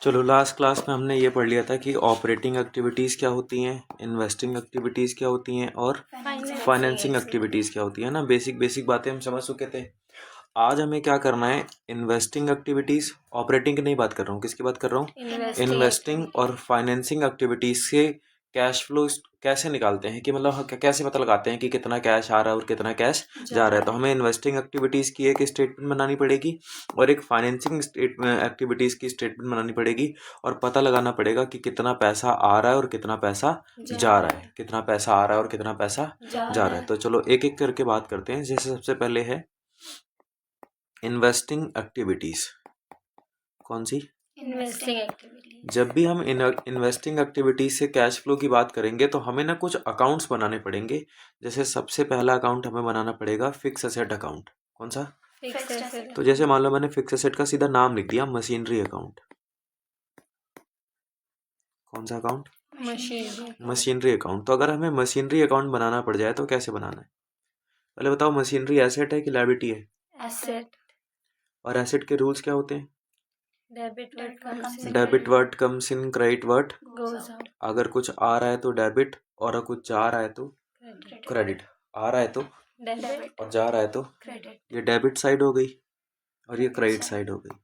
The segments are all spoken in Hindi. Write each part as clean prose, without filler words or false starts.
चलो लास्ट क्लास में हमने ये पढ़ लिया था कि ऑपरेटिंग एक्टिविटीज़ क्या होती हैं, इन्वेस्टिंग एक्टिविटीज़ क्या होती हैं और फाइनेंसिंग एक्टिविटीज़ क्या होती है ना। बेसिक बातें हम समझ चुके थे। आज हमें क्या करना है, इन्वेस्टिंग एक्टिविटीज़, ऑपरेटिंग की नहीं बात कर रहा हूँ, किसकी बात कर रहा हूँ, इन्वेस्टिंग और फाइनेंसिंग एक्टिविटीज़ से कैश फ्लो कैसे निकालते हैं कि मतलब कैसे पता लगाते हैं कि कितना कैश आ रहा है और कितना कैश जा रहा है। तो हमें इन्वेस्टिंग एक्टिविटीज़ की एक स्टेटमेंट बनानी पड़ेगी और एक फाइनेंसिंग एक्टिविटीज़ की स्टेटमेंट बनानी पड़ेगी और पता लगाना पड़ेगा कि कितना पैसा आ रहा है और कितना पैसा जा रहा है, कितना पैसा आ रहा है और कितना पैसा जा रहा है। तो चलो एक एक करके बात करते हैं। जैसे सबसे पहले है इन्वेस्टिंग एक्टिविटीज़। कौन सी? Investing activities. जब भी हम इन्वेस्टिंग एक्टिविटीज से कैश फ्लो की बात करेंगे तो हमें ना कुछ अकाउंट्स बनाने पड़ेंगे। जैसे सबसे पहला अकाउंट हमें बनाना पड़ेगा फिक्स एसेट अकाउंट। कौन सा? Fixed asset. तो जैसे मान लो मैंने फिक्स एसेट का सीधा नाम लिख दिया, मशीनरी अकाउंट। कौन सा अकाउंट? Machinery account. तो अगर हमें मशीनरी अकाउंट बनाना पड़ जाए तो कैसे बनाना है? पहले बताओ, मशीनरी एसेट है कि लायबिलिटी है? एसेट। और एसेट के रूल्स क्या होते हैं? Debit word comes in, credit word goes out. अगर कुछ आ रहा है तो डेबिट और अगर कुछ जा रहा है तो क्रेडिट। आ रहा है तो डेबिट और जा रहा है तो क्रेडिट। ये डेबिट साइड हो गई और ये क्रेडिट साइड हो गई।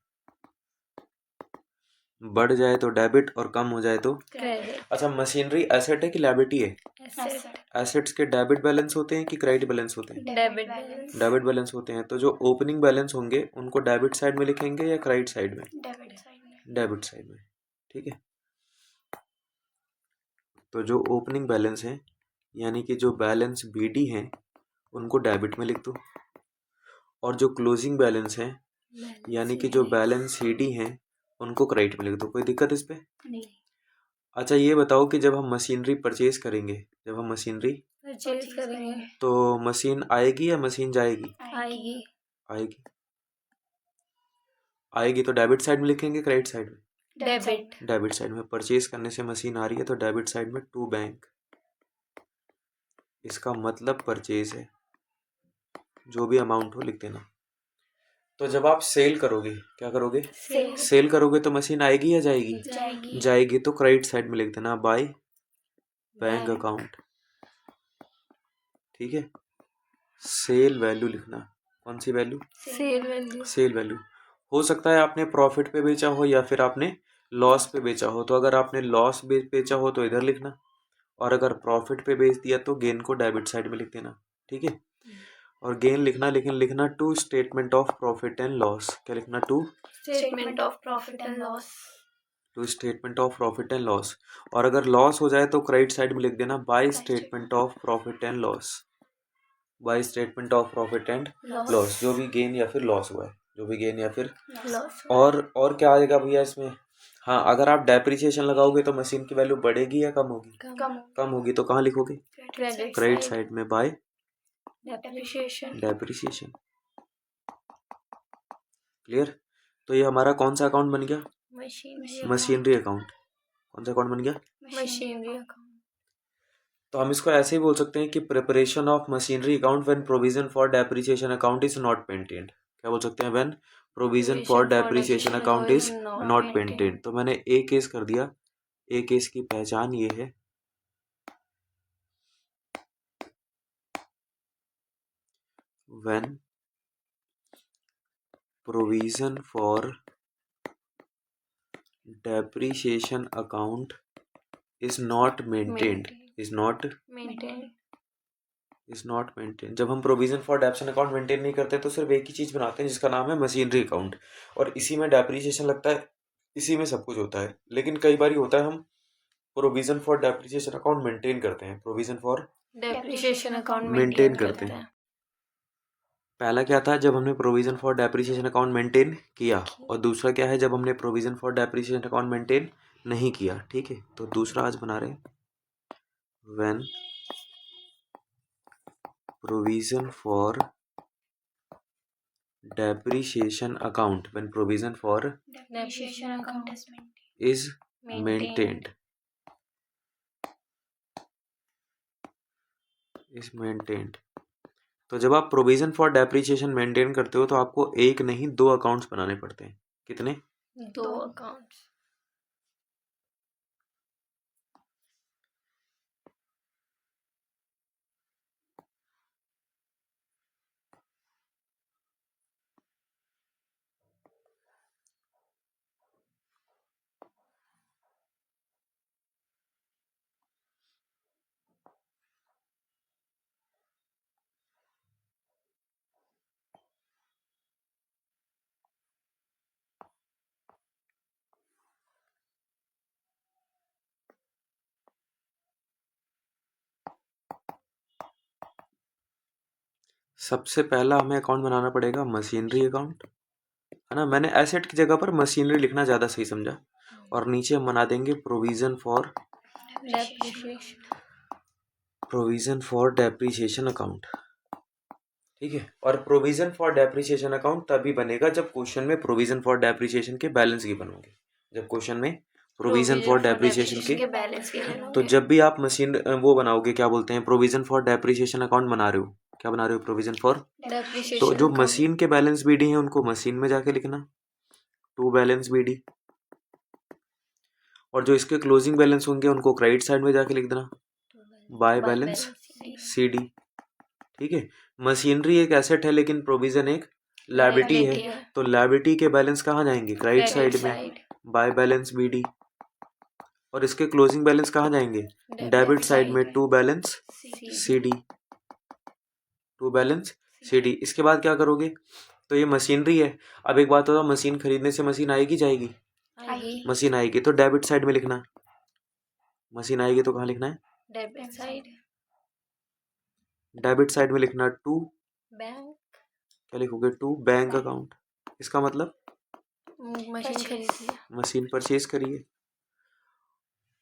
बढ़ जाए तो डेबिट और कम हो जाए तो क्रेडिट। अच्छा, मशीनरी एसेट है कि लायबिलिटी है? एसेट। एसेट्स के डेबिट बैलेंस होते हैं कि क्रेडिट बैलेंस होते हैं? Debit balance. डेबिट बैलेंस होते हैं। तो जो ओपनिंग बैलेंस होंगे उनको डेबिट साइड में लिखेंगे या क्रेडिट साइड में? डेबिट साइड में। डेबिट साइड में, ठीक है। तो जो ओपनिंग बैलेंस है यानी कि जो बैलेंस बीडी हैं उनको डेबिट में लिख दो और जो क्लोजिंग बैलेंस है यानी कि जो बैलेंस सीडी हैं उनको क्रेडिट में लिख दो। कोई दिक्कत इस पे? नहीं। अच्छा ये बताओ कि जब हम मशीनरी परचेज करेंगे, जब हम मशीनरी परचेज करेंगे तो मशीन आएगी या मशीन जाएगी? आएगी। आएगी। आएगी तो डेबिट साइड में लिखेंगे क्रेडिट साइड में? डेबिट। डेबिट साइड में। परचेज करने से मशीन आ रही है तो डेबिट साइड में टू बैंक, इसका मतलब परचेज है। जो भी अमाउंट हो लिख देना। तो जब आप सेल करोगे, क्या करोगे? सेल करोगे तो मशीन आएगी या जाएगी? जाएगी तो क्रेडिट साइड में लिख देना बाय बैंक अकाउंट, ठीक है। सेल वैल्यू लिखना। कौन सी value? Sale value. Sale value. हो सकता है आपने प्रॉफिट पे बेचा हो या फिर आपने लॉस पे बेचा हो। तो अगर आपने लॉस बेचा हो तो इधर लिखना और अगर प्रॉफिट पे बेच दिया तो गेन को डेबिट साइड में लिख देना, ठीक है। और गेन लिखना, लेकिन लिखना to statement of profit and loss. क्या लिखना? To statement of profit and loss. To statement of profit and loss. और अगर लॉस हो जाए तो क्रेडिट साइड में लिख देना by statement of profit and loss. By statement of profit and loss. जो भी गेन या फिर लॉस हुआ है, जो भी गेन या फिर लॉस। और क्या आएगा भैया इसमें? हाँ, अगर आप डेप्रिसिएशन लगाओगे तो मशीन की वैल्यू बढ़ेगी या कम होगी? कम होगी। तो कहाँ लिखोगे? क्रेडिट साइड में बाय डेप्रिसिएशन। क्लियर? तो ये हमारा कौन सा अकाउंट बन गया? Machinery account. कौन सा अकाउंट बन गया? Machinery account. तो हम इसको ऐसे ही बोल सकते हैं कि preparation of machinery account when provision for depreciation account is not maintained. क्या बोल सकते हैं? When provision for depreciation account is not maintained. तो मैंने एक केस कर दिया। एक केस की पहचान ये है, when provision for depreciation account is not maintained, is not maintain. जब हम provision for depreciation account maintain नहीं करते तो सिर्फ एक ही चीज बनाते हैं जिसका नाम है मशीनरी अकाउंट, और इसी में डेप्रिसिएशन लगता है, इसी में सब कुछ होता है। लेकिन कई बार होता है हम provision for depreciation account maintain करते हैं, provision for depreciation account maintain करते हैं। पहला क्या था? जब हमने provision for depreciation account maintain किया, और दूसरा क्या है? जब हमने provision for depreciation account maintain नहीं किया, ठीक है। तो दूसरा आज बना रहे हैं, when provision for depreciation account, when provision for depreciation account is maintained, is maintained। तो जब आप प्रोविजन फॉर डेप्रिसिएशन मेंटेन करते हो तो आपको एक नहीं दो अकाउंट्स बनाने पड़ते हैं। कितने? दो अकाउंट्स। सबसे पहला हमें अकाउंट बनाना पड़ेगा मशीनरी अकाउंट, है ना। मैंने एसेट की जगह पर मशीनरी लिखना ज़्यादा सही समझा। और नीचे हम बना देंगे प्रोविज़न फॉर डेप्रिसिएशन अकाउंट, ठीक है। और प्रोविज़न फॉर डेप्रिसिएशन अकाउंट तभी बनेगा जब क्वेश्चन में प्रोविज़न फॉर डेप्रिसिएशन के बैलेंस की बनोगे। जब क्वेश्चन में प्रोविज़न फॉर डेप्रिसिएशन के बैलेंस के तो जब भी आप मशीन वो बनाओगे, क्या बोलते हैं, प्रोविज़न फॉर डेप्रिसिएशन अकाउंट बना रहे हो, क्या बना रहे हो, प्रोविज़न फॉर। तो जो मशीन के बैलेंस बीडी हैं उनको मशीन में जाके लिखना, टू बैलेंस बीडी। और जो इसके क्लोजिंग बैलेंस होंगे उनको क्रेडिट साइड में जाके लिख देना, बाय बैलेंस सीडी, ठीक है। मशीनरी एक एसेट है लेकिन प्रोविजन एक लायबिलिटी है, तो लायबिलिटी के बैलेंस कहाँ जाएंगे, क्रेडिट साइड में, बाय बैलेंस बीडी। और इसके क्लोजिंग बैलेंस कहाँ जाएंगे, डेबिट साइड में, to balance CD, to balance CD. इसके बाद क्या करोगे, तो ये मशीनरी है। अब एक बात होता, मशीन खरीदने से मशीन आएगी जाएगी, मशीन आएगी, तो डेबिट साइड में लिखना। मशीन आएगी तो कहाँ लिखना है, डेबिट साइड, डेबिट साइड में लिखना टू बैंक, क्या लिखोगे, टू बैंक अकाउंट। इसका मतलब मशीन खरीदी, मशीन परचेज करिए।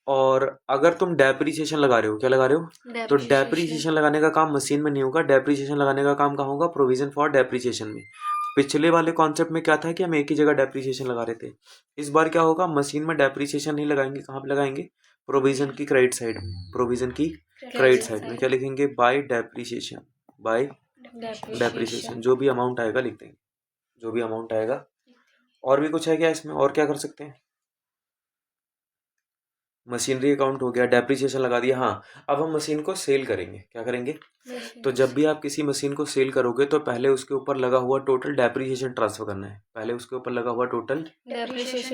और अगर तुम डेप्रिसिएशन लगा रहे हो, क्या लगा रहे हो, तो डेप्रिसिएशन लगाने का काम मशीन में नहीं होगा, डेप्रिसिएशन लगाने का काम कहाँ होगा, प्रोविजन फॉर डेप्रिसिएशन में। पिछले वाले कॉन्सेप्ट में क्या था कि हम एक ही जगह डेप्रिसिएशन लगा रहे थे। इस बार क्या होगा, मशीन में डेप्रिसिएशन नहीं लगाएंगे, कहाँ पे लगाएंगे, प्रोविजन की क्रेडिट साइड में, प्रोविजन की क्रेडिट साइड में क्या लिखेंगे, बाय डेप्रिसिएशन, बाय डेप्रिसिएशन। जो भी अमाउंट आएगा लिख देंगे, जो भी अमाउंट आएगा। और भी कुछ है क्या इसमें, और क्या कर सकते हैं, मशीनरी अकाउंट हो गया, डेप्रिसिएशन लगा दिया। हाँ, अब हम मशीन को सेल करेंगे, क्या करेंगे, तो जब भी आप किसी मशीन को सेल करोगे तो पहले उसके ऊपर लगा हुआ टोटल डेप्रिसिएशन ट्रांसफर करना है। पहले उसके ऊपर लगा हुआ टोटल,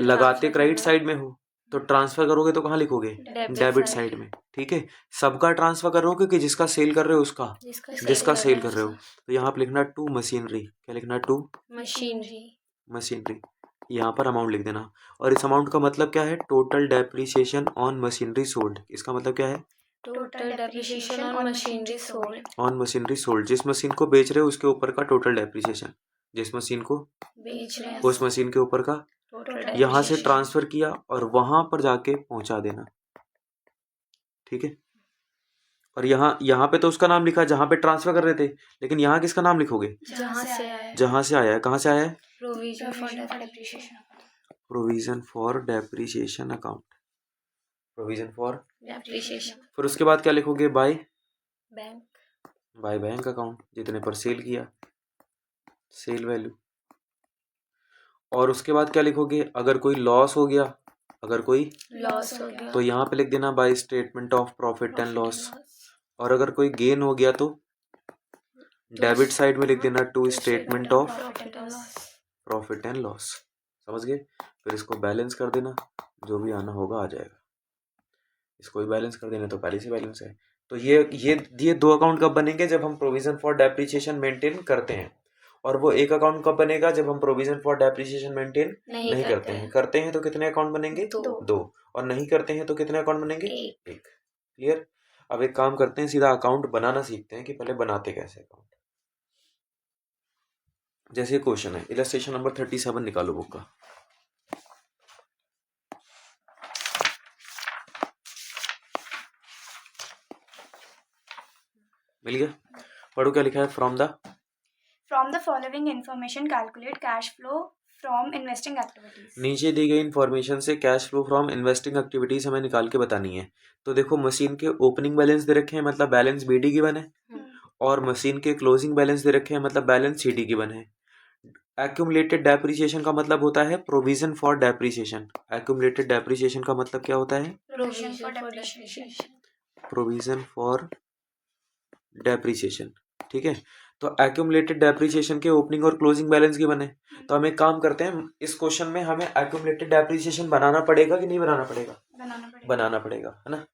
लगाते क्रेडिट साइड में हो तो ट्रांसफर करोगे तो कहाँ लिखोगे, डेबिट साइड में, ठीक है। सबका ट्रांसफर करोगे कि जिसका सेल कर रहे हो उसका, जिसका सेल कर रहे हो। तो यहाँ पे लिखना टू मशीनरी, क्या लिखना, टू मशीनरी। यहाँ पर अमाउंट लिख देना। और इस अमाउंट का मतलब क्या है, total depreciation on machinery sold. इसका मतलब क्या है, total depreciation on machinery sold, on machinery sold. जिस मशीन को बेच रहे हो उसके ऊपर का टोटल डेप्रिसिएशन, जिस मशीन को बेच रहे हैं उस मशीन के ऊपर का, यहाँ से ट्रांसफर किया और वहां पर जाके पहुंचा देना, ठीक है। और यहाँ पे तो उसका नाम लिखा जहाँ पे ट्रांसफर कर रहे थे, लेकिन यहाँ किसका नाम लिखोगे, जहाँ से आया है, जहाँ से आया है। कहाँ से आया है, provision for depreciation, provision for depreciation account, provision for depreciation. फिर उसके बाद क्या लिखोगे, by bank, by bank account, जितने पर सेल किया, सेल वैल्यू। और उसके बाद क्या लिखोगे, अगर कोई लॉस हो गया, अगर कोई लॉस हो गया तो यहाँ पे लिख देना by statement of profit and loss. और अगर कोई गेन हो गया तो डेबिट साइड में लिख देना to statement of profit and loss. समझ गए। फिर इसको बैलेंस कर देना, जो भी आना होगा आ जाएगा। इसको भी बैलेंस कर देना तो पहले से बैलेंस है। तो ये दो अकाउंट कब बनेंगे, जब हम प्रोविजन फॉर डेप्रिसिएशन मेंटेन करते हैं। और वो एक अकाउंट कब बनेगा, जब हम प्रोविजन फॉर डेप्रिसिएशन मेंटेन नहीं करते हैं। करते हैं तो कितने अकाउंट बनेंगे, दो। और नहीं करते हैं तो कितने अकाउंट बनेंगे, एक। क्लियर। अब एक काम करते हैं, सीधा अकाउंट बनाना सीखते हैं कि पहले बनाते कैसे अकाउंट। जैसे क्वेश्चन है, इलस्ट्रेशन नंबर 37 निकालो बुक का। मिल गया, पढ़ो क्या लिखा है। From the following information calculate cash flow from investing activities. नीचे दी गई इन्फॉर्मेशन से cash flow from investing activities हमें निकाल के बतानी है। तो देखो, मशीन के ओपनिंग बैलेंस दे रखे हैं, मतलब बैलेंस बीडी गिवन है। और मशीन के क्लोजिंग बैलेंस दे रखे हैं, मतलब बैलेंस सीडी गिवन है। एक्यूमुलेटेड डेप्रिसिएशन का मतलब होता है provision for depreciation. Accumulated depreciation का मतलब क्या होता है, प्रोविजन फॉर डेप्रिसिएशन, ठीक है। तो एक्यूमुलेटेड डेप्रिसिएशन के ओपनिंग और क्लोजिंग बैलेंस गिवन है। तो हम एक काम करते हैं, इस क्वेश्चन में हमें एक्यूमुलेटेड डेप्रिसिएशन बनाना पड़ेगा कि नहीं बनाना पड़ेगा, बनाना पड़ेगा, है ना।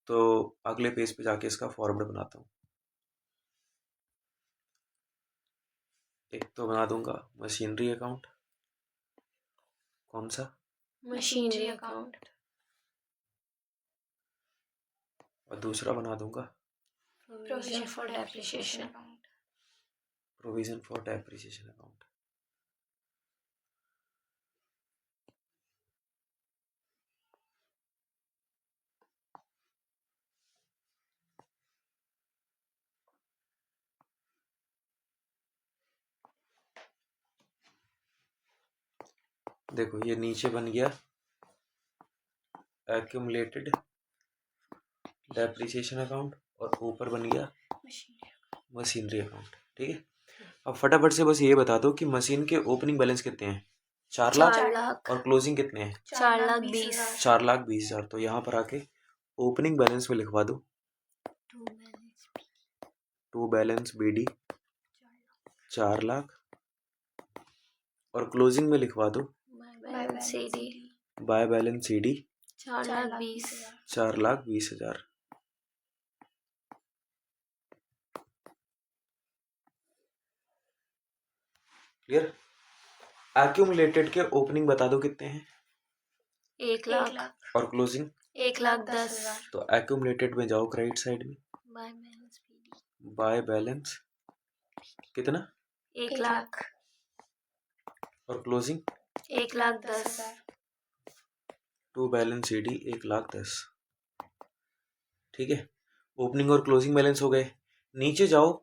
तो अगले पेज पे जाके इसका फॉर्मूला बनाता हूँ। एक तो बना दूंगा मशीनरी अकाउंट, कौन सा, मशीनरी अकाउंट, और दूसरा बना दूंगा Provision for depreciation. account. Provision for depreciation account. देखो ये नीचे बन गया एक्यूमुलेटेड डेप्रिसिएशन अकाउंट और ऊपर बन गया मशीनरी अकाउंट। ठीक है, अब फटाफट से बस ये बता दो कि मशीन के ओपनिंग बैलेंस कितने हैं? 4 लाख 4 लाख और क्लोजिंग कितने हैं? 4,20,000 4,20,000। तो यहाँ पर आके ओपनिंग बैलेंस में लिखवा दो टू बैलेंस BD 4 लाख और क्लोजिंग में लिखवा दो balance CD by balance CD 4,20,000 4,20,000। Clear? Accumulated के ओपनिंग बता दो कितने हैं 1 लाख और क्लोजिंग 1,10,000 तो एक्यूमुलेटेड में जाओ क्रेडिट साइड में बाय बैलेंस कितना 1 लाख और क्लोजिंग 1,10,000 टू बैलेंस CD 1,10,000। ठीक है, ओपनिंग और क्लोजिंग बैलेंस हो गए। नीचे जाओ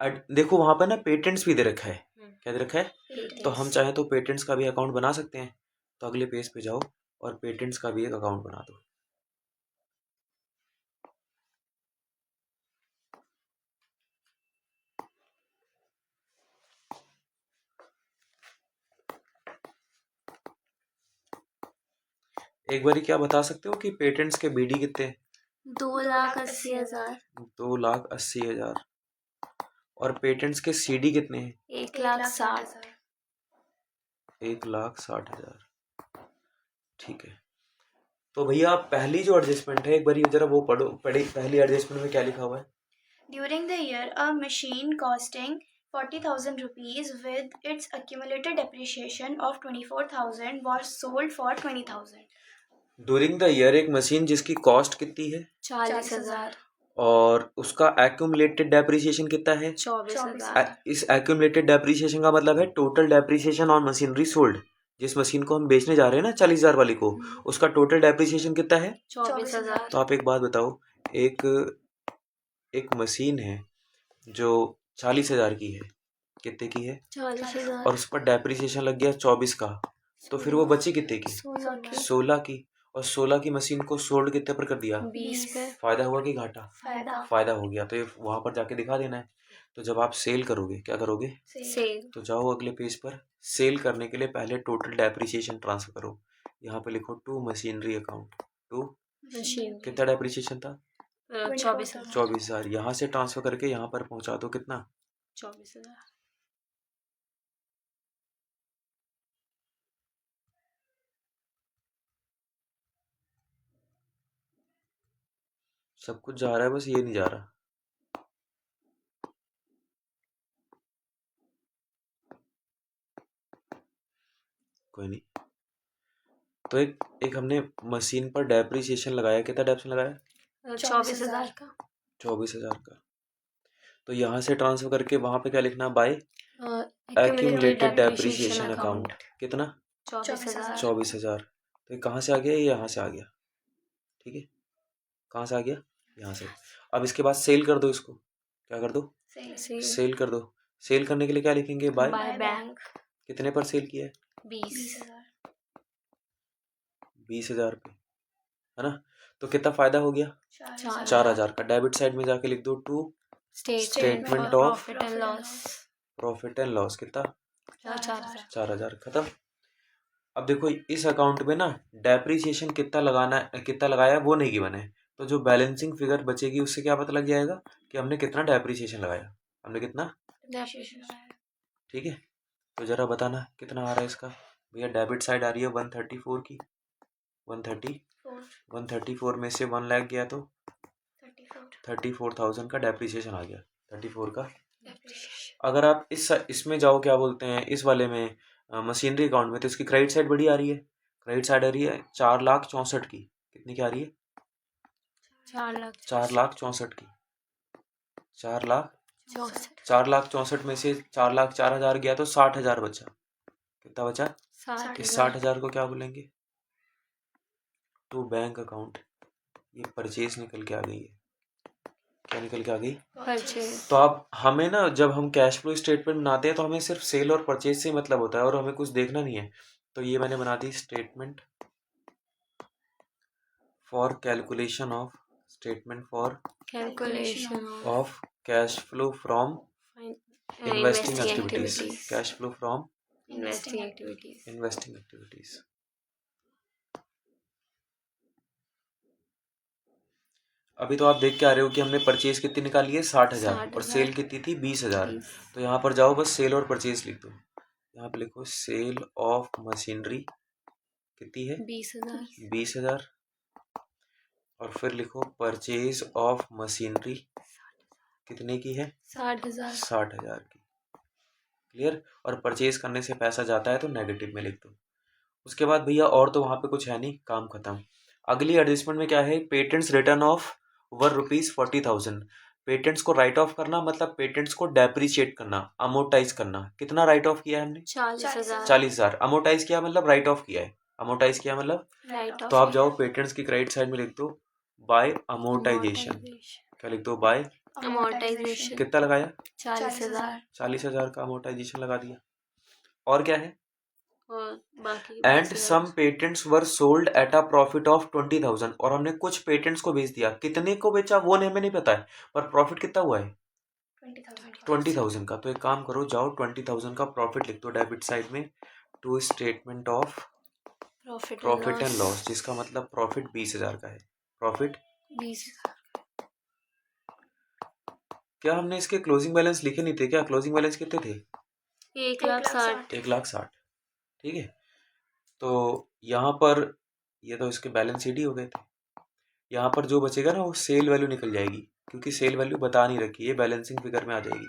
देखो वहां पर ना पेटेंट्स भी दे रखा है। क्या दे रखा है? तो हम चाहें तो पेटेंट्स का भी अकाउंट बना सकते हैं। तो अगले पेज पे जाओ और पेटेंट्स का भी एक अकाउंट बना दो। एक बारी क्या बता सकते हो कि पेटेंट्स के BD कितने हैं? 2,80,000 2,80,000 और पेटेंट्स के CD कितने हैं? 1,60,000 1,60,000। ठीक है, तो भैया पहली जो एडजस्टमेंट है एक बार जरा वो पढ़ो। पहली एडजस्टमेंट में क्या लिखा हुआ है? During the year, a machine costing 40,000 rupees with its accumulated depreciation of 24,000 was sold for 20,000. During the year एक मशीन जिसकी कॉस्ट कितनी है 40,000 और उसका एक्यूमुलेटेड डेप्रिसिएशन कितना है 24,000 इस एक्यूमुलेटेड डेप्रिसिएशन का मतलब है total depreciation on machinery sold. जिस मशीन को हम बेचने जा रहे हैं ना 40,000 वाली को, उसका टोटल डेप्रिसिएशन कितना है 24,000 तो आप एक बात बताओ, एक मशीन है जो 40,000 की है, कितने की है 40,000 और उस पर डेप्रिसिएशन लग गया 24 का, तो फिर वो बची कितने की 16 की। और 16 की मशीन को सोल्ड कितने पर कर दिया 20 पे फायदा हुआ कि घाटा? फायदा फायदा हो गया। तो ये वहां पर जाके दिखा देना है। तो जब आप सेल करोगे क्या करोगे? सेल तो जाओ अगले पेज पर। सेल करने के लिए पहले टोटल डेप्रिसिएशन ट्रांसफर करो। यहाँ पे लिखो to machinery account to machine कितना डेप्रिसिएशन था 24,000 24,000। यहाँ से ट्रांसफर करके यहाँ पर पहुंचा दो कितना 24,000 सब कुछ जा रहा है, बस ये नहीं जा रहा। कोई नहीं। तो एक हमने मशीन पर डेप्रिसिएशन लगाया, कितना डेप्रिसिएशन लगाया 24,000 का 24,000 का। तो यहाँ से ट्रांसफर करके वहां पे क्या लिखना बाय accumulated डेप्रिसिएशन अकाउंट कितना 24,000 24,000। तो ये कहाँ से आ गया? ये यहाँ से आ गया। ठीक है, कहाँ से आ गया? यहाँ से। अब इसके बाद सेल कर दो इसको। क्या कर दो? सेल कर दो। सेल करने के लिए क्या लिखेंगे बाय बाय बैंक कितने पर सेल किया है 20 20,000 पे, है ना। तो कितना फायदा हो गया 4,000 का। डेबिट साइड में जाके लिख दो to statement of profit and loss profit and loss कितना 4,000 4,000। खत्म। अब देखो इस अकाउंट में ना डेप्रिसिएशन कितना लगाया वो नहीं गिवन है। तो जो बैलेंसिंग फिगर बचेगी उससे क्या पता लग जाएगा कि हमने कितना डेप्रिसिएशन लगाया, हमने कितना। ठीक है, तो जरा बताना कितना आ रहा है इसका। भैया डेबिट साइड आ रही है 134 की, 134 में से 1 लाख गया तो 34,000 का डेप्रिसिएशन आ गया। 34 का। अगर आप इसमें जाओ क्या बोलते हैं इस वाले में मशीनरी अकाउंट में, तो इसकी क्रेडिट साइड बड़ी आ रही है। क्रेडिट साइड आ रही है 4,64,000 की। कितनी की आ रही है 4 लाख 4,64,000 की। 64 4,64,00,000 में से 4,04,000 गया तो 60,000 बचा। कितना बचा? 60 इस 60,000 को क्या बोलेंगे? To bank account. ये परचेज निकल के आ गई है। क्या निकल के आ गई? परचेज। तो अब हमें ना जब हम कैश फ्लो स्टेटमेंट बनाते हैं तो हमें सिर्फ सेल और परचेज से मतलब होता है और हमें कुछ देखना नहीं है। तो ये मैंने बना दी statement for calculation of cash flow from investing activities. Cash flow from investing activities. Investing activities. अभी तो आप देख के आ रहे हो कि हमने परचेज कितनी निकाली है? 60,000 और 60,000। सेल कितनी थी? 20,000। तो यहाँ पर जाओ, बस सेल और परचेज लिख दो। यहाँ पे लिखो सेल ऑफ मशीनरी कितनी है? 20,000। 20,000। और फिर लिखो परचेज ऑफ मशीनरी कितने की है? 60,000। 60,000 की। क्लियर? और परचेज करने से पैसा जाता है तो नेगेटिव में लिख दो। उसके बाद भैया और तो वहाँ पे कुछ है नहीं, काम खत्म। अगली एडजस्टमेंट में क्या है? Patents return of were ₹40,000। Patents को राइट ऑफ करना मतलब पेटेंट्स को डेप्रिशिएट करना, अमोर्टाइज करना। कितना राइट ऑफ किया है हमने? 40,000। 40,000। अमोर्टाइज किया मतलब राइट ऑफ किया है। अमोर्टाइज किया मतलब राइट ऑफ। तो आप जाओ पेटेंट्स की क्रेडिट साइड में लिख दो बाय अमोर्टाइजेशन। क्या लिख दो? By amortisation. कितना लगाया? 40,000। 40,000 का अमोर्टाइजेशन लगा दिया। और क्या है? और बाकी and some patents were sold at a profit of 20,000। और हमने कुछ पेटेंट्स को बेच दिया। कितने को बेचा वो हमें नहीं पता है, पर प्रॉफिट कितना हुआ है? 20,000 का। तो एक काम करो, जाओ 20,000 का प्रॉफिट लिख दो डेबिट साइड में to statement of profit and loss, जिसका मतलब प्रॉफिट 20,000 का है। प्रॉफिट 20,000। क्या हमने इसके क्लोजिंग बैलेंस लिखे नहीं थे क्या? क्लोजिंग बैलेंस कितने थे? 1,60,000। 1,60,000। ठीक है, तो यहाँ पर ये तो इसके बैलेंस शीट ही हो गए थे। यहाँ पर जो बचेगा ना वो सेल वैल्यू निकल जाएगी, क्योंकि सेल वैल्यू बता नहीं रखी है, बैलेंसिंग फिगर में आ जाएगी।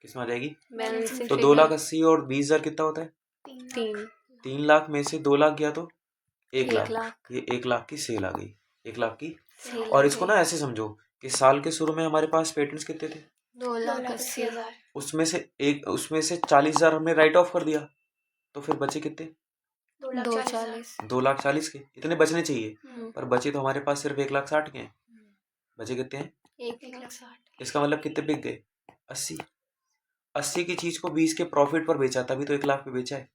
किस में आ जाएगी? बैलेंसिंग तो फिगर। 2,80,000 और 20,000 कितना होता है? 3 3 लाख में से 2 लाख गया तो 1 1 लाख। लाख। ये 1 लाख की सेल आ गई। 1 लाख की। सेल और आ इसको गई। ना ऐसे समझो कि साल के शुरू में हमारे पास पेटेंट्स कितने थे? 2,80,000। उसमें से 40,000 हमने राइट ऑफ कर दिया, तो फिर बचे कितने? 2,40,000। 2,40,000 के। इतने बचने चाहिए, पर बचे तो हमारे पास सिर्फ 1,60,000 के हैं। बचे कितने हैं? 1,60,000। इसका मतलब कितने बिक गए? 80। 80 की चीज को 20 के प्रॉफिट पर बेचा, तभी तो 1 लाख पे बेचा है।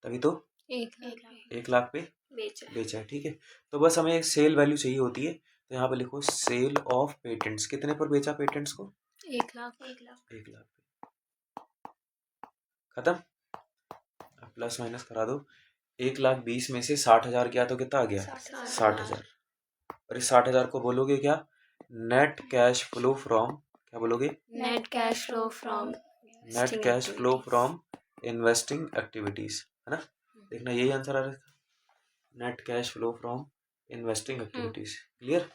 तभी तो 1 लाख 1 लाख पे बेचा है। ठीक है, तो बस हमें एक सेल वैल्यू चाहिए होती है। तो यहाँ पे लिखो सेल ऑफ पेटेंट्स। कितने पर बेचा पेटेंट्स को? 1 लाख। 1 लाख पे। खत्म। अब प्लस माइनस करा दो। 1,20,000 में से 60,000 गया तो कितना आ गया? 60,000। और इस 60,000 को बोलोगे क्या? नेट कैश फ्लो फ्रॉम, क्या बोलोगे? Net cash flow from net cash flow from investing activities, है ना? देखना यही आंसर आ रहा है, net cash flow from investing activities. Clear?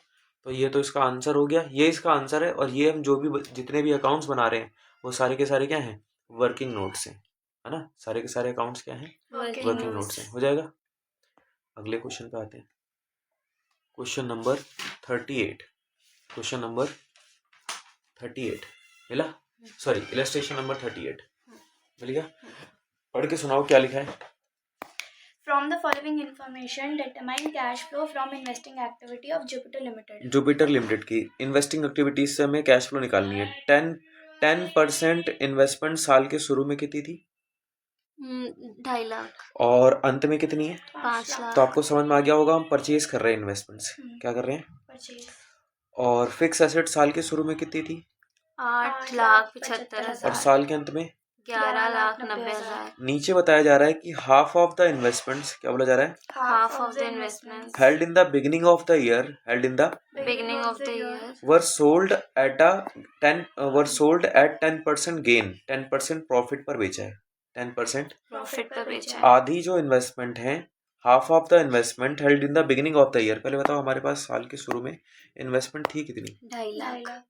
तो ये तो इसका आंसर हो गया, ये इसका आंसर है। और ये हम जो भी जितने भी अकाउंट्स बना रहे हैं वो सारे के सारे क्या हैं? वर्किंग नोट्स हैं, है ना? सारे के सारे अकाउंट्स क्या हैं? वर्किंग नोट्स हैं। हो जाएगा। अगले क्वेश्चन पे आते हैं। Question number 38। क्वेश्चन नंबर 38 मिला? सॉरी, इलस्ट्रेशन नंबर 38 मिल गया। पढ़ के सुनाओ क्या लिखा है। From the following information, determine cash flow from investing activity of Jupiter Limited. Jupiter limited की इन्वेस्टिंग एक्टिविटीज से हमें कैश फ्लो निकालनी है। 10% इन्वेस्टमेंट साल के शुरू में कितनी थी 2.5 लाख। और अंत में कितनी है? 5 लाख। तो आपको समझ में आ गया होगा हम परचेज कर रहे हैं इन्वेस्टमेंट्स। क्या कर रहे हैं? Purchase. और फिक्स एसेट साल के शुरू में कितनी थी 8,75,000। और साल के अंत में 11,90,000। नीचे बताया जा रहा है कि हाफ ऑफ द इन्वेस्टमेंट्स, क्या बोला जा रहा है? Half of the investments held in the beginning of the year, held in the beginning of the year were sold eight 10% gain, 10% profit पर बेचा है। 10% profit पर बेचा है। आधी जो इन्वेस्टमेंट है, half of the investment held in the beginning of the year. पहले बताओ हमारे पास साल के शुरू में इन्वेस्टमेंट थी कितनी? 2.5 लाख।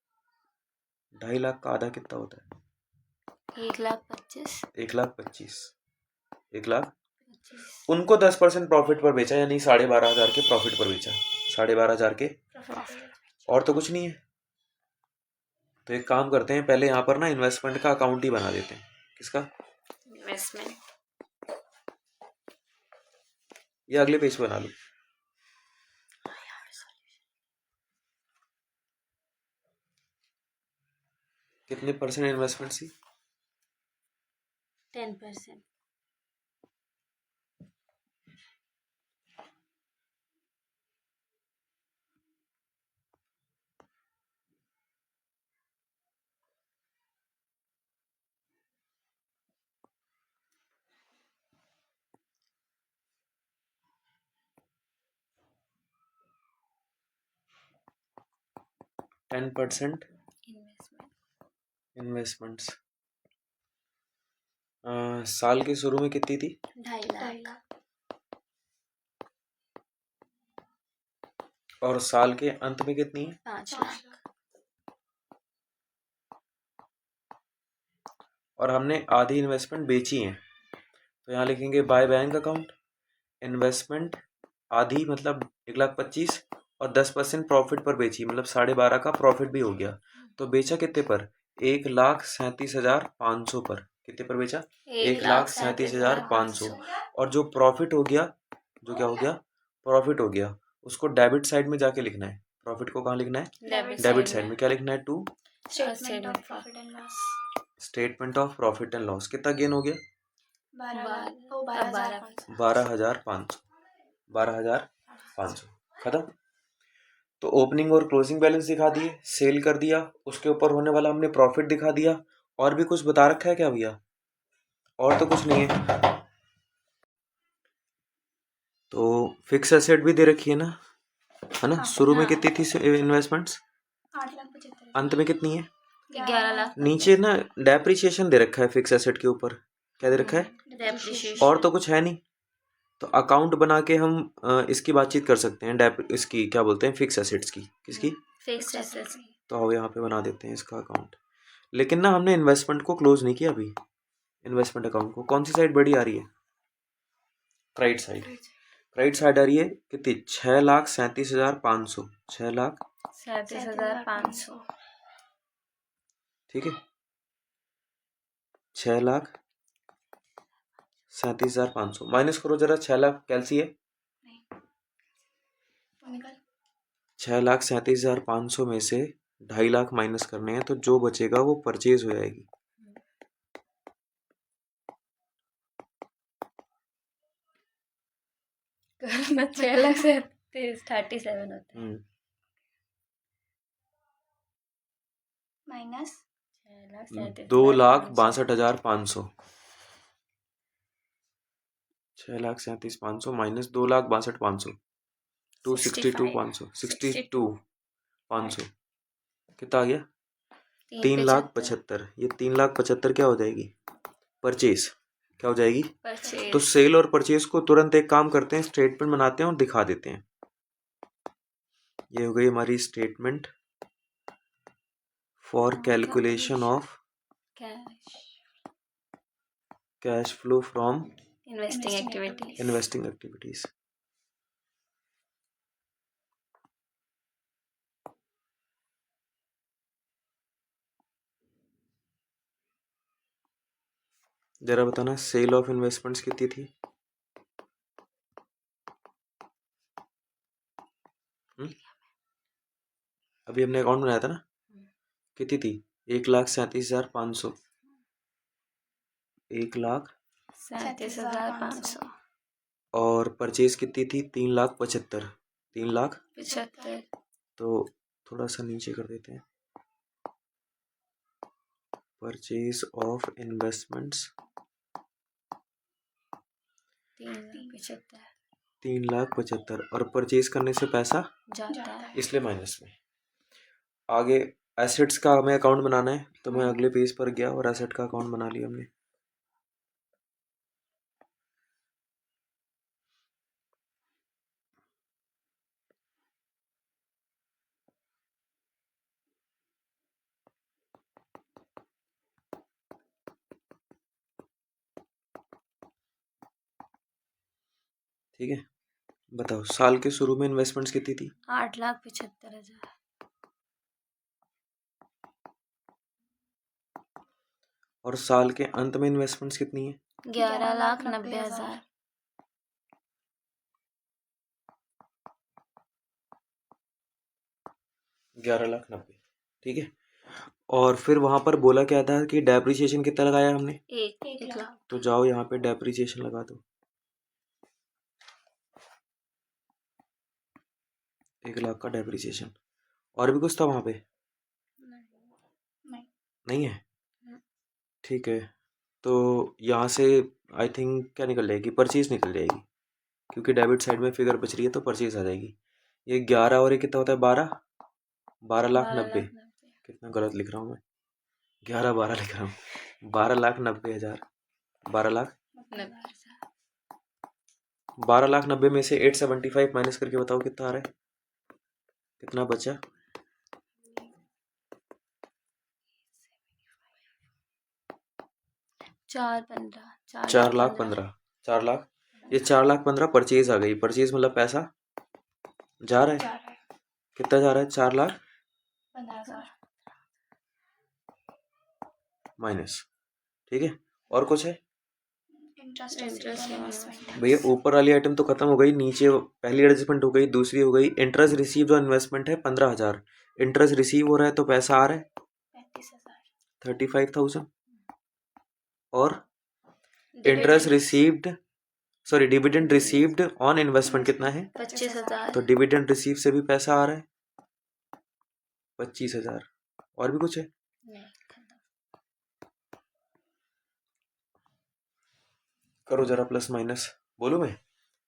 2.5 लाख का आधा कितना होता है? 1,25,000। 1,25,000। 1,25,000 उनको 10% प्रॉफिट पर बेचा, यानी 12,500 के प्रॉफिट पर बेचा। 12,500 के, और तो कुछ नहीं है। तो एक काम करते हैं, पहले यहाँ पर ना इन्वेस्टमेंट का अकाउंट ही बना देते हैं। किसका? Investment. ये अगले पेज पे बना लो। कितने परसेंट इन्वेस्टमेंट थी? 10%. %10 Investment. इन्वेस्टमेंट्स। साल के शुरू में कितनी थी? 2.5 lakh. और साल के अंत में कितनी है? 5 lakh. और हमने आधी इन्वेस्टमेंट बेची है, तो यहाँ लिखेंगे बाय बैंक अकाउंट। इन्वेस्टमेंट आधी मतलब 1,25,000 और 10% प्रॉफिट पर बेची, मतलब 12.5 का प्रॉफिट भी हो गया। तो बेचा कितने पर? 1,37,500 पर। कितने पर बेचा? 1,37,500। और जो प्रॉफिट हो गया, जो क्या हो गया? प्रॉफिट हो गया, उसको डेबिट साइड में जाके लिखना है। प्रॉफिट को कहाँ लिखना है? डेबिट साइड में। क्या लिखना है? To Statement of profit and loss. Statement of profit and loss. कितना गेन हो गया? 12,500. 12,500। 12,500 खत्म। तो ओपनिंग और क्लोजिंग बैलेंस दिखा दिए, सेल कर दिया, उसके ऊपर होने वाला हमने प्रॉफिट दिखा दिया। और भी कुछ बता रखा है क्या भैया? और तो कुछ नहीं है। तो फिक्स एसेट भी दे रखी है ना, है ना? शुरू में कितनी थी इन्वेस्टमेंट्स? 8,75,000. अंत में कितनी है? 11 lakh. नीचे ना डेप्रिसिएशन दे रखा है फिक्स एसेट के ऊपर। क्या दे रखा है? Depreciation. और तो कुछ है नहीं। तो अकाउंट बना के हम इसकी बातचीत कर सकते हैं, इसकी क्या बोलते हैं, फिक्स एसेट्स की। किसकी? Fixed assets. तो अब यहाँ पे बना देते हैं इसका अकाउंट। लेकिन ना हमने इन्वेस्टमेंट को क्लोज नहीं किया अभी। इन्वेस्टमेंट अकाउंट को कौन सी साइड बड़ी आ रही है? Credit side. क्रेडिट साइड आ रही है कितनी? 6,37,500। 37,500. ठीक है, 6,37,500 माइनस करो जरा। 6 लाख कैलसी है? 6,37,500 में से 2.5 लाख माइनस करने हैं, तो जो बचेगा वो परचेज हो जाएगी। करना 6 लाख से 37 होता है. Minus 2,62,500। 6,37,500 माइनस 2,62,500। 262,500। 62,500 कितना आ गया? 3,75,000। ये 3,75,000 क्या हो जाएगी? परचेज। क्या हो जाएगी? परचेज. तो सेल और परचेज को तुरंत एक काम करते हैं, स्टेटमेंट बनाते हैं और दिखा देते हैं। ये हो गई हमारी statement for calculation of cash flow from Investing activities. Investing activities. जरा बताना, सेल ऑफ इन्वेस्टमेंट्स कितनी थी? अभी हमने अकाउंट बनाया था ना, कितनी थी? 1,37,500। 37,500. और परचेज कितनी थी? 3,75,000। 3,75,000। तो थोड़ा सा नीचे कर देते हैं। परचेज ऑफ इन्वेस्टमेंट्स 3,75,000 और परचेज करने से पैसा जाता है, इसलिए माइनस में। आगे एसेट्स का हमें अकाउंट बनाना है, तो मैं अगले पेज पर गया और एसेट का अकाउंट बना लिया हमने। ठीक है, बताओ साल के शुरू में इन्वेस्टमेंट्स कितनी थी? 8,75,000. और साल के अंत में इन्वेस्टमेंट्स कितनी है? 11,90,000। 11,90,000, ठीक है। और फिर वहां पर बोला क्या था कि डेप्रिसिएशन कितना लगाया हमने? 1 लाख। तो जाओ यहाँ पे डेप्रिसिएशन लगा दो, 1 लाख का डेप्रिसिएशन। और भी कुछ था वहां पे? नहीं। नहीं है, ठीक है। तो यहाँ से आई थिंक क्या निकल जाएगी? परचेज निकल जाएगी, क्योंकि डेबिट साइड में फिगर बच रही है तो परचेज आ जाएगी। ये 11 और ये कितना होता है? 12,90,000। कितना गलत लिख रहा हूँ मैं, 11-12 लिख रहा हूँ, 12,90,000। 12,90,000 में से 875 माइनस करके बताओ कितना आ रहा है, कितना बचा? 4,15,000। 4 लाख, ये 4,15,000 परचेज आ गई। परचेज मतलब पैसा जा रहा है, जा रहा है कितना जा रहा है? 4,15,000 माइनस, ठीक है। और कुछ है इंटरेस्ट इन्वेस्टमेंट। भैया? ऊपर वाली आइटम तो खत्म हो गई, नीचे पहली एडजस्टमेंट हो गई, दूसरी हो गई इंटरेस्ट रिसीव ऑन इन्वेस्टमेंट है 15,000। इंटरेस्ट रिसीव हो रहा है तो पैसा आ रहा है 35,000। और interest received, sorry dividend received on investment कितना है? 25,000। तो डिविडेंड रिसीव से भी पैसा आ रहा है 25,000। और भी कुछ है? करो जरा प्लस माइनस, बोलो मैं।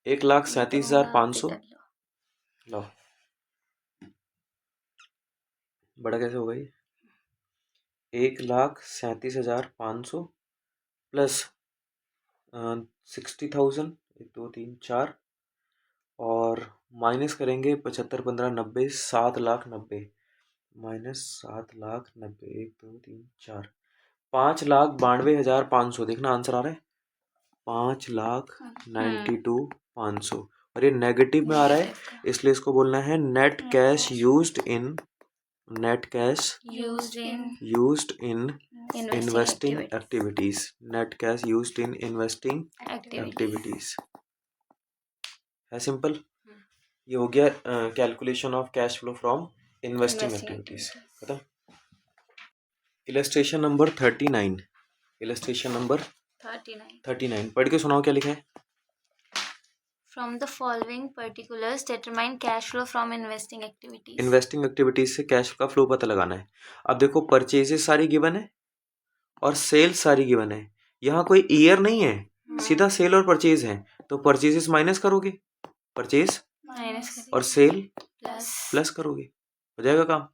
1,37,500 लो, बड़ा कैसे होगा ये? 1,37,500 प्लस 60,000, 1 2 3 4, और माइनस करेंगे 75 15 90, 7,90,000 माइनस 7,90,000, 1 2 3 4, 5,92,500। देखना आंसर आ रहा है 5,92,500। और ये नेगेटिव में आ रहा है, इसलिए इसको बोलना है net cash used in, net cash used in investing activities, net cash used in investing activities. है सिंपल। ये हो गया calculation of cash flow from investing activities. पता इलस्ट्रेशन नंबर 39, इलस्ट्रेशन नंबर 39 पढ़ के सुनाओ क्या लिखा है। From the following particulars determine cash flow from investing activities. Investing activities से कैश का फ्लो पता लगाना है। अब देखो परचेजेस सारी गिवन है और सेल्स सारी गिवन है, यहाँ कोई ईयर नहीं है, सीधा सेल और परचेज है। तो परचेजेस माइनस करोगे, परचेज माइनस और सेल प्लस करोगे, हो जाएगा काम।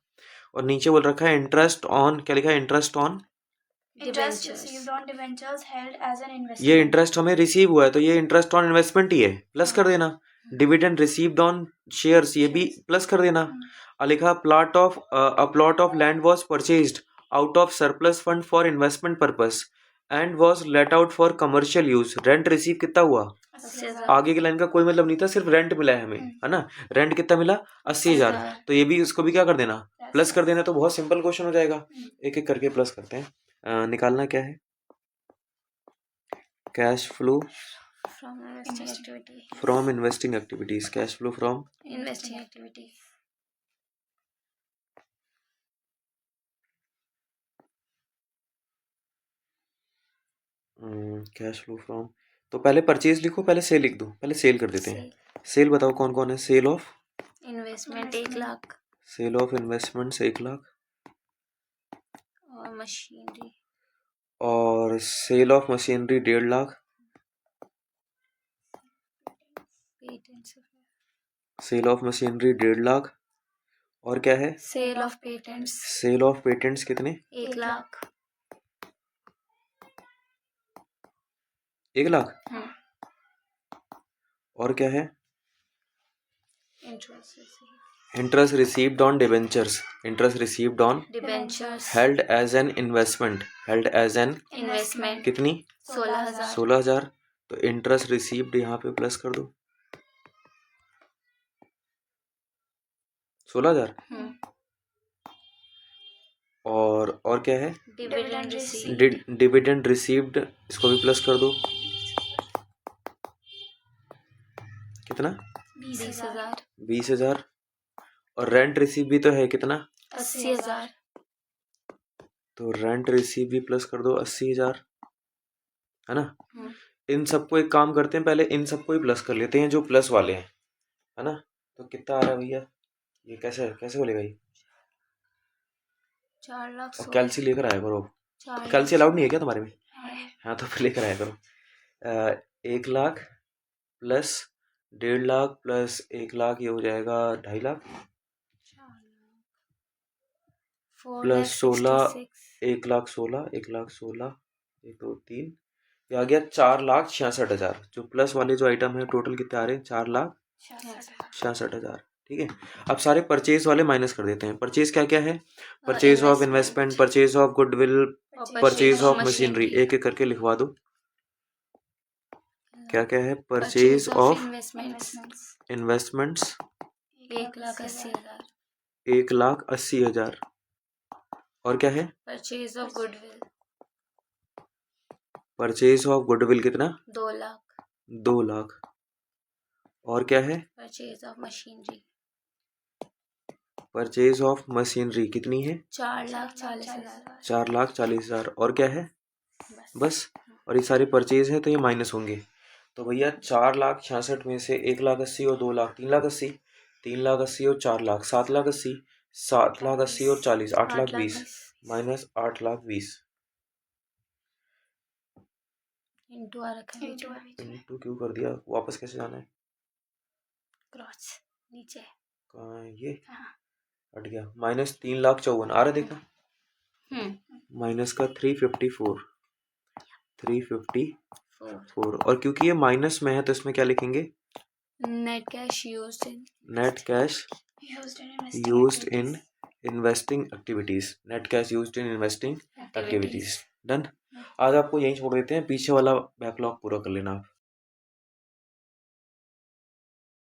और नीचे बोल रखा है इंटरेस्ट ऑन, क्या लिखा है? Interest on, interest received on debentures held as an investment. ये इंटरेस्ट हमें रिसीव हुआ है तो ये इंटरेस्ट ऑन इन्वेस्टमेंट ही है, प्लस कर देना। डिविडेंड रिसीव्ड ऑन शेयर्स, ये भी प्लस कर देना। लिखा plot of land was purchased out of surplus fund for investment purpose and was let out for commercial use. Rent receive कितना हुआ? 80,000। आगे की लाइन का कोई मतलब नहीं था, सिर्फ रेंट मिला है हमें, है ना। रेंट कितना मिला? 80,000। तो ये भी, इसको भी क्या कर देना? प्लस कर देना। तो बहुत सिंपल क्वेश्चन हो जाएगा। एक एक करके प्लस करते हैं। निकालना क्या है? Cash flow From investing activity. From investing activities, cash flow from Investing activity. Cash flow from, तो पहले परचेज लिखो, पहले सेल लिख दो, पहले सेल कर देते हैं। सेल बताओ कौन कौन है? Sale of investment 1,00,000 sale of investments 1,00,000, और मशीनरी और sale of machinery 1,50,000, patents sale of machinery 1,50,000। और क्या है? Sale of patents sale of patents कितने? 1,00,000। 1,00,000। और क्या है? Interest received on debentures, interest received on debentures held as an investment, held as an investment कितनी? 16,000। 16,000। तो इंटरेस्ट रिसीव्ड यहाँ पे प्लस कर दो 16,000। और क्या है? डिविडेंड रिसीव्ड डिविडेंड रिसीव्ड, इसको भी प्लस कर दो। कितना? 20,000 20,000। और रेंट रिसीव भी तो है, कितना? 80,000 तो रेंट रिसीव भी प्लस कर दो 80,000, है ना। हम्म। इन सबको एक काम करते हैं, पहले इन सबको ही प्लस कर लेते हैं जो प्लस वाले हैं, है ना। तो कितना आ रहा है भैया? ये कैसे कैसे बोलेगा ये? 4 लाख और कैलसी लेकर आया करो। 4 कैलसी अलाउड नहीं है क्या तुम्हारे में? है। हाँ तो फिर लेकर आया करो। 1 लाख प्लस 1.5 लाख प्लस 1 लाख, ये हो जाएगा 2.5 लाख, 4 प्लस 16, 66 1 लाख 16, 1 लाख 16, 1 2 3, ये आ गया 4,66,000। जो प्लस वाले जो आइटम है टोटल कितने आ रहे हैं? 4,66,000। ठीक है। अब सारे परचेज वाले माइनस कर देते हैं। परचेज क्या क्या है? Purchase of investment, purchase of goodwill, purchase of machinery. एक एक करके लिखवा दो। क्या क्या है? Purchase of investments 1,80,000 1,80,000। और क्या है? Purchase of goodwill purchase of goodwill कितना? 2 लाख 2 लाख। और क्या है? Purchase of machinery purchase of machinery कितनी है? 4,40,000 4,40,000। और क्या है? बस। और ये सारे परचेज है तो ये माइनस होंगे। तो भैया 4,66,000 में से 1,80,000 और 2 लाख 3,80,000, 3,80,000 और 4 लाख 7,80,000, 7,80,000 और 40 8,20,000 माइनस 8,20,000 इंटू आ रखा है इंटू क्यों कर दिया? वापस कैसे जाना है? क्रॉस नीचे कहाँ है ये? हट गया। माइनस 3,54,000 आ रहा, देखा? माइनस का 354। और क्योंकि ये माइनस में है तो इसमें क्या लिखेंगे? Net cash used in net cash used in investing activities. Net cash used in investing activities. Done. आज आपको यहीं छोड़ देते हैं, पीछे वाला बैकलॉग पूरा कर लेना आप।